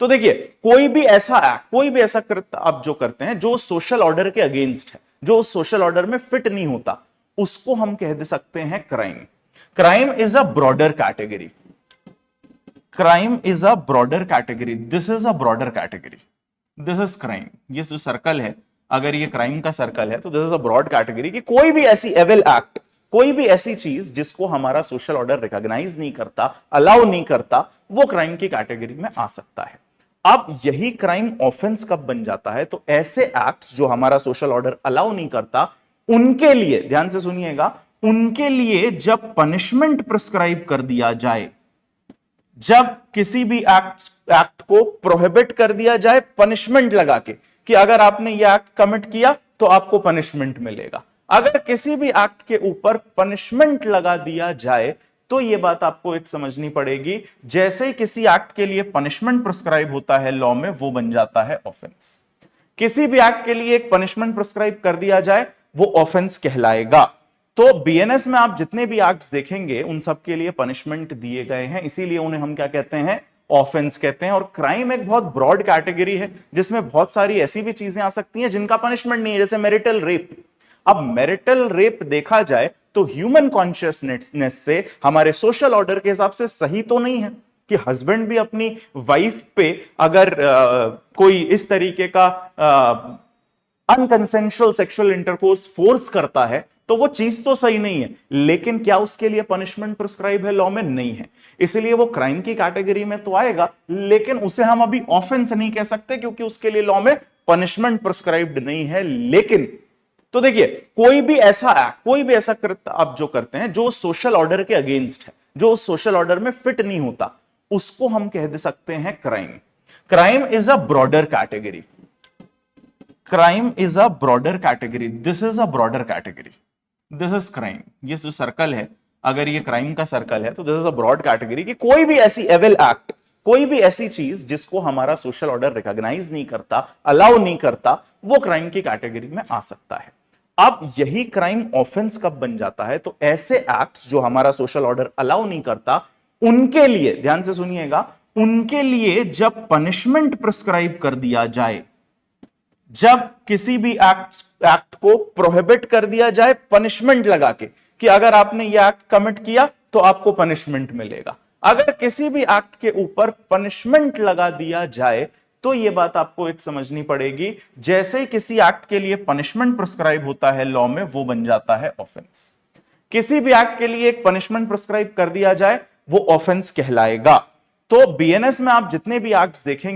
तो देखिए कोई भी ऐसा कृत्य आप जो करते हैं जो सोशल ऑर्डर के अगेंस्ट है, जो सोशल ऑर्डर में फिट नहीं होता, उसको हम कह दे सकते हैं crime. Crime is a broader category. Crime is a broader category. This is a broader category. This is crime. ये जो सर्कल है, अगर ये क्राइम का सर्कल है तो this is a broad category कि कोई भी ऐसी एविल एक्ट, कोई भी ऐसी चीज जिसको हमारा सोशल ऑर्डर रिकॉग्नाइज नहीं करता, अलाउ नहीं करता, वो क्राइम की कैटेगरी में आ सकता है। अब यही क्राइम ऑफेंस कब बन जाता है? तो ऐसे एक्ट्स जो हमारा सोशल ऑर्डर अलाउ नहीं करता, उनके लिए, ध्यान से सुनिएगा, उनके लिए जब पनिशमेंट प्रिस्क्राइब कर दिया जाए, जब किसी भी एक्ट को प्रोहिबिट कर दिया जाए पनिशमेंट लगा के कि अगर आपने ये एक्ट कमिट किया तो आपको पनिशमेंट मिलेगा, अगर किसी भी एक्ट के ऊपर पनिशमेंट लगा दिया जाए तो यह बात आपको एक समझनी पड़ेगी, जैसे ही किसी एक्ट के लिए पनिशमेंट प्रिस्क्राइब होता है लॉ में, वो बन जाता है ऑफेंस। किसी भी एक्ट के लिए एक पनिशमेंट प्रिस्क्राइब कर दिया जाए वो ऑफेंस कहलाएगा। तो बीएनएस में आप जितने भी एक्ट्स देखेंगे उन सब के लिए पनिशमेंट दिए गए हैं, इसीलिए उन्हें हम क्या कहते हैं? ऑफेंस कहते हैं। और क्राइम एक बहुत ब्रॉड कैटेगरी है जिसमें बहुत सारी ऐसी भी चीजें आ सकती हैं जिनका पनिशमेंट नहीं है, जैसे मैरिटल रेप। अब मैरिटल रेप देखा जाए तो ह्यूमन कॉन्शियसनेस से, हमारे सोशल ऑर्डर के हिसाब से सही तो नहीं है कि हस्बैंड भी अपनी वाइफ पे अगर कोई इस तरीके का अनकंसेंशुअल सेक्सुअल इंटरकोर्स फोर्स करता है तो वो चीज तो सही नहीं है, लेकिन क्या उसके लिए पनिशमेंट प्रिस्क्राइब है? लॉ में नहीं है, इसलिए वो क्राइम की कैटेगरी में तो आएगा, लेकिन उसे हम अभी ऑफेंस नहीं कह सकते क्योंकि उसके लिए लॉ में पनिशमेंट प्रिस्क्राइब्ड नहीं है। लेकिन तो देखिए कोई भी ऐसा कृत्य आप जो करते हैं जो सोशल ऑर्डर के अगेंस्ट है, जो सोशल ऑर्डर में फिट नहीं होता, उसको हम कह दे सकते हैं crime. Crime is a broader category. Crime is a broader category. This is a broader category. This is crime. ये जो सर्कल है, अगर ये क्राइम का सर्कल है तो this is a broad category कि कोई भी ऐसी एविल एक्ट, कोई भी ऐसी चीज जिसको हमारा सोशल ऑर्डर रिकॉग्नाइज नहीं करता, अलाउ नहीं करता, वो क्राइम की कैटेगरी में आ सकता है। अब यही क्राइम ऑफेंस कब बन जाता है? तो ऐसे एक्ट्स जो हमारा सोशल ऑर्डर अलाउ नहीं करता, उनके लिए, ध्यान से सुनिएगा, उनके लिए जब पनिशमेंट प्रिस्क्राइब कर दिया जाए, जब किसी भी एक्ट को प्रोहिबिट कर दिया जाए पनिशमेंट लगा के कि अगर आपने यह एक्ट कमिट किया तो आपको पनिशमेंट मिलेगा, अगर किसी भी एक्ट के ऊपर पनिशमेंट लगा दिया जाए तो यह बात आपको एक समझनी पड़ेगी, जैसे ही किसी एक्ट के लिए पनिशमेंट प्रिस्क्राइब होता है लॉ में, वो बन जाता है ऑफेंस। किसी भी एक्ट के लिए एक पनिशमेंट प्रिस्क्राइब कर दिया जाए वो ऑफेंस कहलाएगा। तो बीएनएस में आप जितने भी एक्ट्स देखेंगे